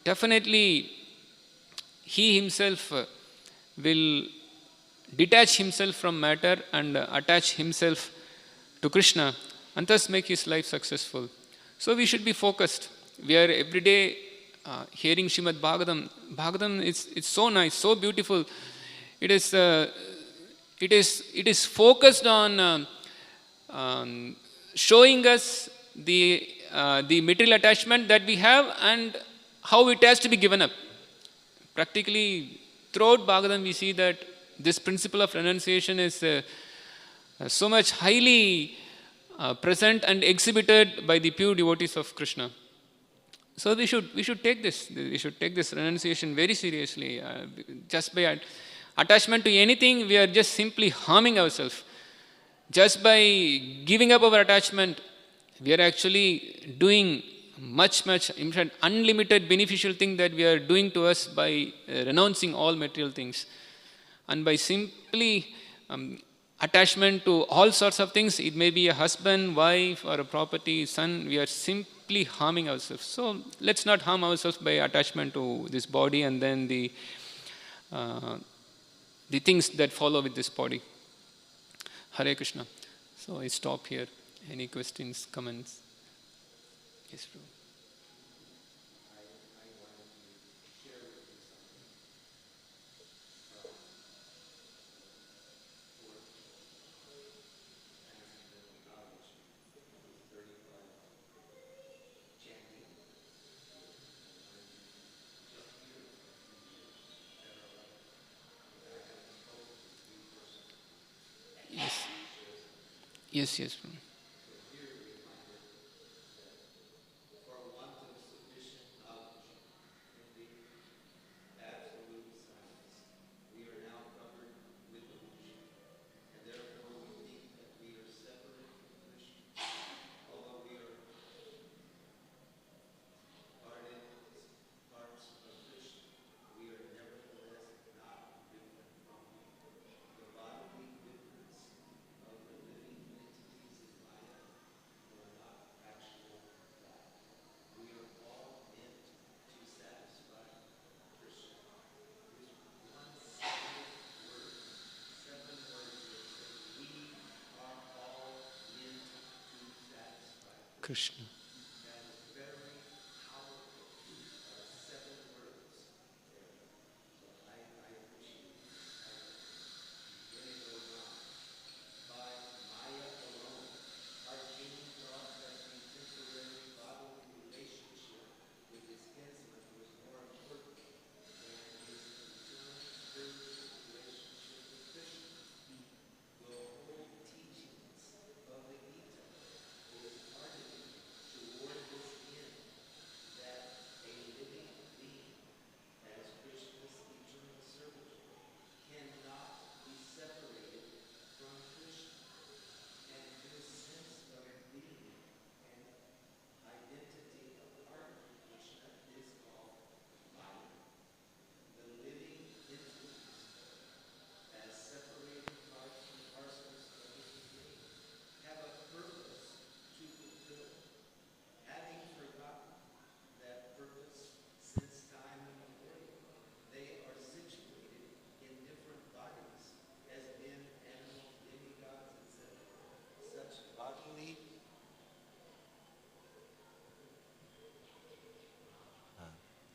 definitely he himself will detach himself from matter and attach himself to Krishna and thus make his life successful. So we should be focused. We are every day hearing Srimad Bhagavatam. Bhagavatam it's so nice, so beautiful. It is focused on showing us the material attachment that we have and how it has to be given up. Practically, throughout Bhagavatam, we see that this principle of renunciation is so much highly present and exhibited by the pure devotees of Krishna. So we should take this renunciation very seriously. Just by attachment to anything, we are just simply harming ourselves. Just by giving up our attachment, we are actually doing much, in fact, unlimited beneficial thing that we are doing to us by renouncing all material things. And by simply attachment to all sorts of things, it may be a husband, wife, or a property, son, we are simply harming ourselves. So let's not harm ourselves by attachment to this body and then the things that follow with this body. Hare Krishna. So I stop here. Any questions, comments? Yes, bro. Yes, bro. Krishna.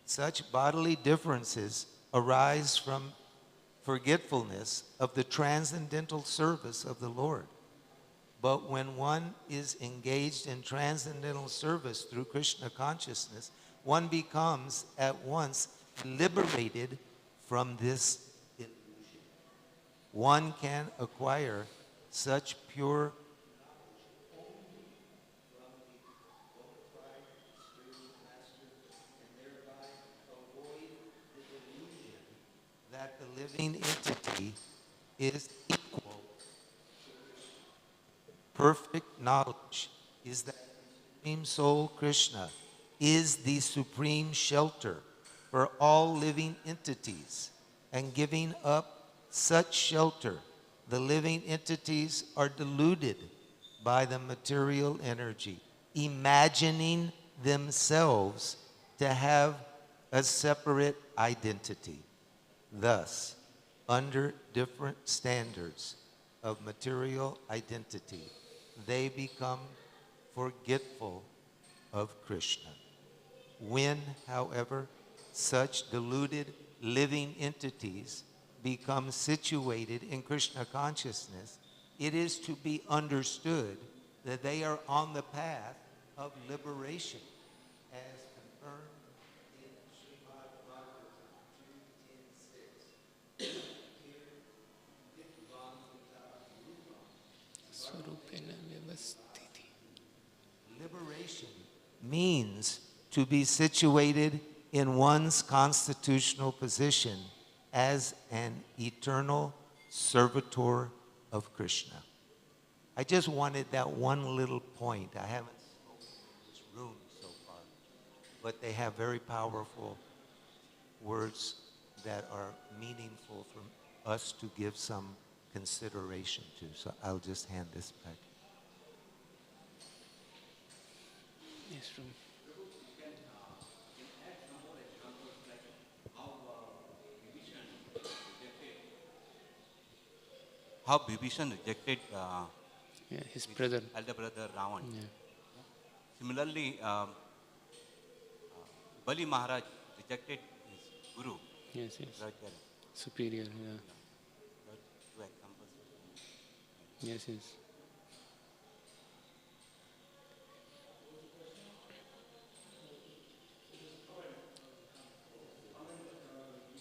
Such bodily differences arise from forgetfulness of the transcendental service of the Lord. But when one is engaged in transcendental service through Krishna consciousness, one becomes at once liberated from this illusion. One can acquire such pure living entity is equal. Perfect knowledge is that the Supreme Soul Krishna is the supreme shelter for all living entities, and giving up such shelter, the living entities are deluded by the material energy, imagining themselves to have a separate identity. Thus, under different standards of material identity, they become forgetful of Krishna. When, however, such deluded living entities become situated in Krishna consciousness, it is to be understood that they are on the path of liberation, as confirmed in Srimad Bhagavatam 2:10-6. Liberation means to be situated in one's constitutional position as an eternal servitor of Krishna. I just wanted that one little point. I haven't spoken in this room so far, but they have very powerful words that are meaningful for us to give some consideration to. So I'll just hand this back. Yes, from how Bibhishan rejected his brother. elder brother Ravan. Yeah. Similarly, Bali Maharaj rejected his guru. Yes, yes. Rajya. Superior, yeah. Two examples. Yes, yes.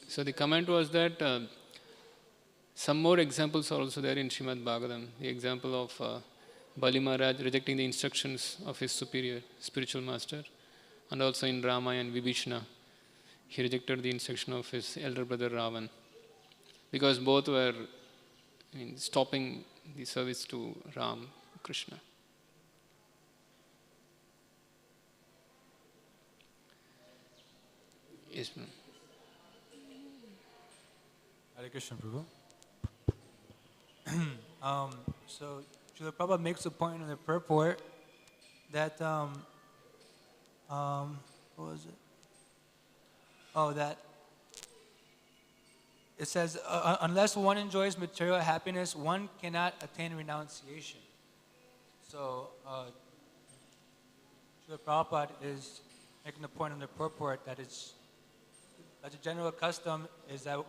So the comment was that some more examples are also there in Srimad Bhagavatam. The example of Bali Maharaj rejecting the instructions of his superior spiritual master, and also in Ramayana and Vibhishana, he rejected the instruction of his elder brother Ravan, because both were stopping the service to Ram, Krishna. Yes, ma'am. Hare Krishna, Prabhu. So, Srila Prabhupada makes a point in the purport that, what was it? Oh, that it says, unless one enjoys material happiness, one cannot attain renunciation. So, Srila Prabhupada is making the point in the purport that it's, that the general custom is that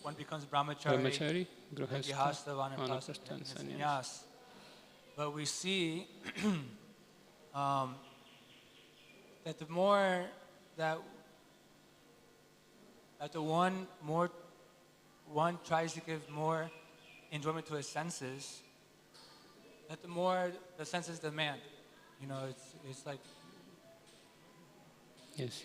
one becomes brahmachari, grihastha, vanaprastha, and sannyas. But we see that the more that the one tries to give more enjoyment to his senses, that the more the senses demand. You know, it's like. Yes.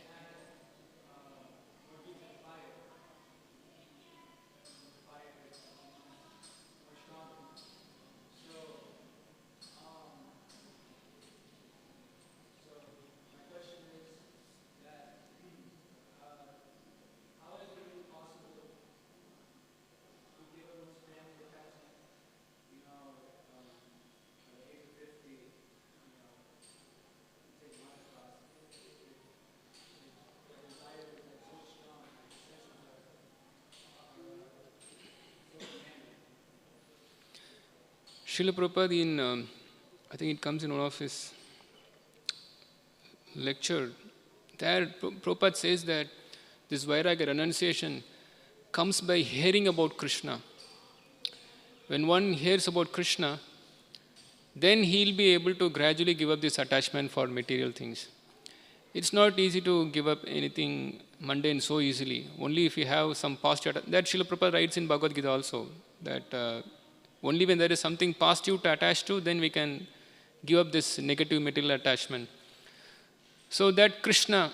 Srila Prabhupada in, I think it comes in one of his lecture, there Prabhupada says that this Vairagya renunciation comes by hearing about Krishna. When one hears about Krishna, then he'll be able to gradually give up this attachment for material things. It's not easy to give up anything mundane so easily. Only if you have some positive, that Srila Prabhupada writes in Bhagavad Gita also, that only when there is something positive to attach to, then we can give up this negative material attachment. So that Krishna,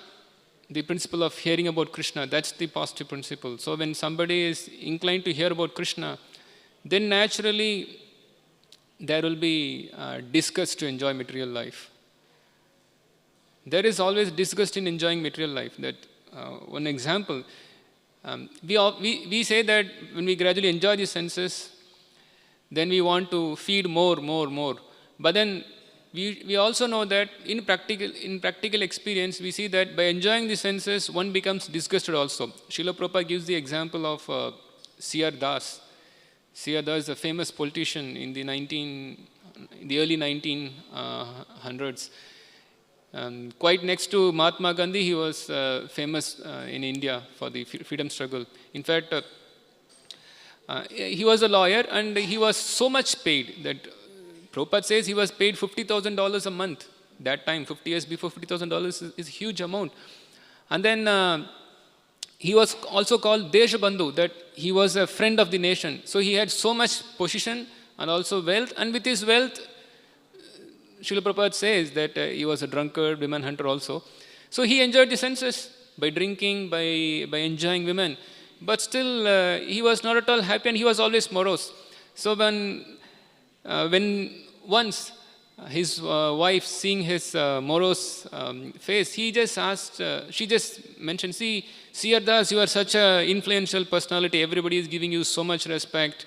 the principle of hearing about Krishna. That's the positive principle. So when somebody is inclined to hear about Krishna, then naturally there will be disgust to enjoy material life. There is always disgust in enjoying material life. That one example, we say that when we gradually enjoy the senses, then we want to feed more. But then we also know that in practical experience, we see that by enjoying the senses, one becomes disgusted also. Srila Prabhupada gives the example of C.R. Das. C.R. Das is a famous politician in the early 1900s. Quite next to Mahatma Gandhi, he was famous in India for the freedom struggle. In fact, he was a lawyer and he was so much paid that Prabhupada says he was paid $50,000 a month. That time, 50 years before, $50,000 is a huge amount. And then he was also called Deshabandhu, that he was a friend of the nation. So he had so much position and also wealth. And with his wealth, Srila Prabhupada says that he was a drunkard, women hunter also. So he enjoyed the senses by drinking, by enjoying women. But still, he was not at all happy and he was always morose. So when once his wife, seeing his morose face, she just mentioned, see, C.R. Das, you are such an influential personality. Everybody is giving you so much respect.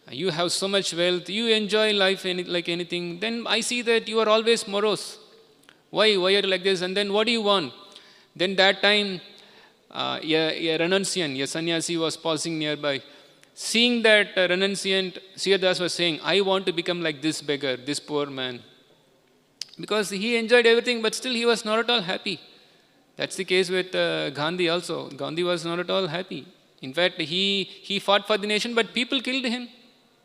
You have so much wealth. You enjoy life like anything. Then I see that you are always morose. Why are you like this? And then what do you want? Then that time, a renunciant, a sannyasi was passing nearby. Seeing that renunciant, C.R. Das was saying, I want to become like this beggar, this poor man. Because he enjoyed everything, but still he was not at all happy. That's the case with Gandhi also. Gandhi was not at all happy. In fact, he fought for the nation, but people killed him.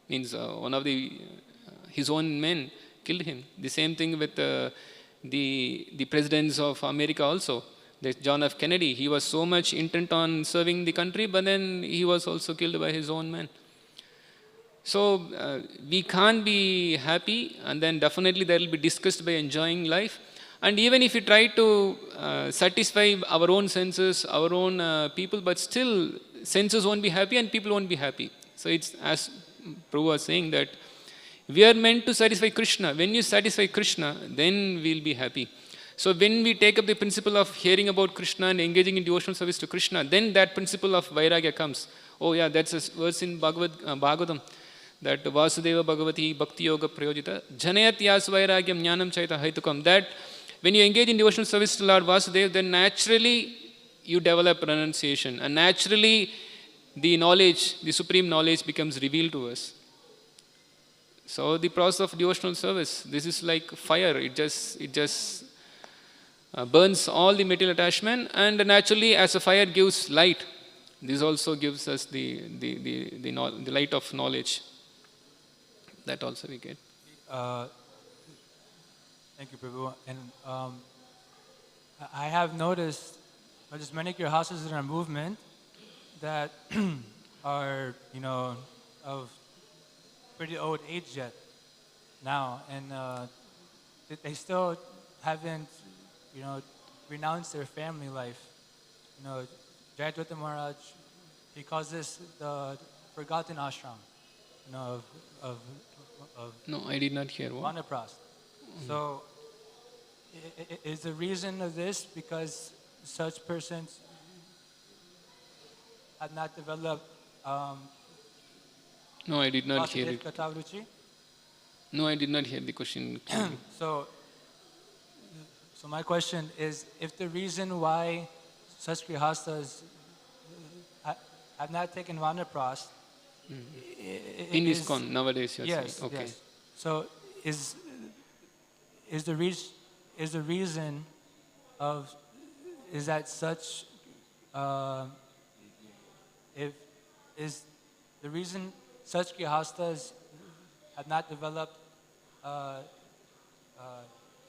Means one of his own men killed him. The same thing with the presidents of America also. There's John F. Kennedy. He was so much intent on serving the country, but then he was also killed by his own men. So we can't be happy, and then definitely there will be disgust by enjoying life. And even if we try to satisfy our own senses, our own people, but still senses won't be happy and people won't be happy. So it's as Prabhu was saying that we are meant to satisfy Krishna. When you satisfy Krishna, then we'll be happy. So when we take up the principle of hearing about Krishna and engaging in devotional service to Krishna, then that principle of Vairagya comes. Oh yeah, that's a verse in Bhagavatam, that Vasudeva Bhagavati Bhakti Yoga Prayojita Janayat Yas Vairagyam Jnanam Chaita Haitukam. That when you engage in devotional service to Lord Vasudeva, then naturally you develop renunciation and naturally the knowledge, the supreme knowledge becomes revealed to us. So the process of devotional service, this is like fire. It just burns all the material attachment, and naturally as a fire gives light, this also gives us the light of knowledge. That also we get. Thank you, Prabhu. And I have noticed, just many of your houses in our movement that are, of pretty old age yet now, and they still haven't, renounced their family life. Jayadvaita Maharaj, he calls this the forgotten ashram, of No, I did not hear what. Vanaprast. So, is the reason of this because such persons have not developed No, I did not hear it. Katavruchi? No, I did not hear the question. So my question is, if the reason why such grihastas have not taken Vanaprast In ISKCON nowadays, you're yes, saying. Okay. yes. So is the reason is that such is the reason such grihastas have not developed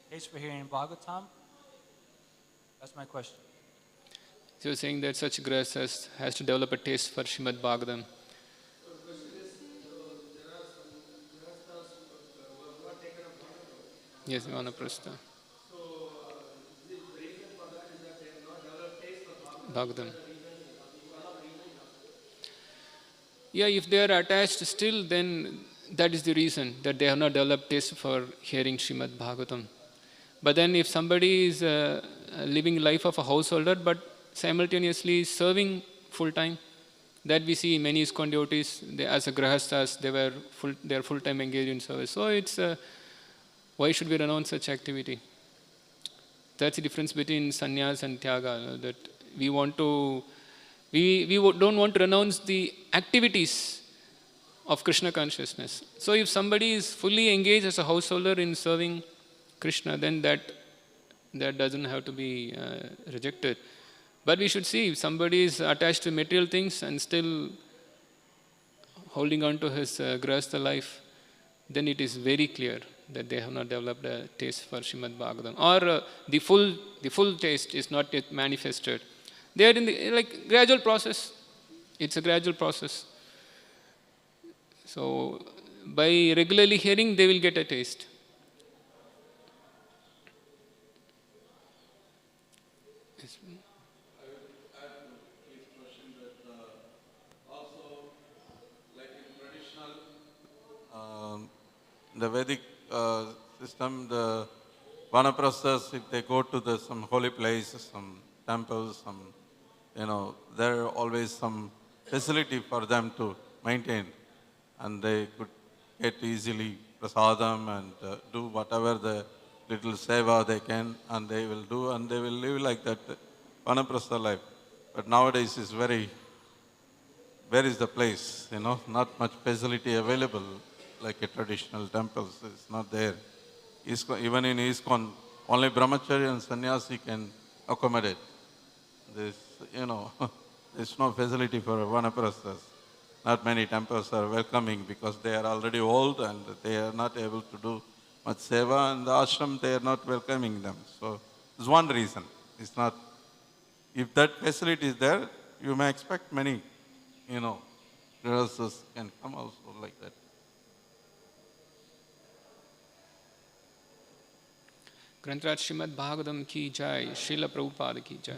taste for hearing Bhagavatam? That's my question. So you're saying that such grihastas has to develop a taste for Srimad Bhagavatam. Yes, Vanaprastha. Bhagavatam. Yeah, if they are attached still, then that is the reason that they have not developed taste for hearing Srimad Bhagavatam. But then if somebody is living life of a householder but simultaneously serving full time, that we see many ISKCON devotees, as a grahasthas, they are full time engaged in service. So it's why should we renounce such activity? That's the difference between sannyas and tyaga. That we don't want to renounce the activities of Krishna consciousness. So if somebody is fully engaged as a householder in serving Krishna, then that doesn't have to be rejected. But we should see if somebody is attached to material things and still holding on to his grahastha life, then it is very clear that they have not developed a taste for Srimad Bhagavatam, or the full taste is not yet manifested. They are in the gradual process. It's a gradual process. So by regularly hearing, they will get a taste. Yes. The Vedic system, the vanaprasthas, if they go to some holy place, some temples, there are always some facility for them to maintain, and they could get easily prasadam and do whatever the little seva they can, and they will do, and they will live like that vanaprastha life. But nowadays is where is the place? Not much facility available like a traditional temples. It's not there. Even in ISKCON, only brahmachari and sannyasi can accommodate. There's no facility for vanaprasthas. Not many temples are welcoming because they are already old and they are not able to do much seva, and the ashram, they are not welcoming them. So it's one reason. It's not, if that facility is there, you may expect many, grahasthas can come also like that. Grantraj Srimad Bhagavatam ki jai, Srila Prabhupada ki jai.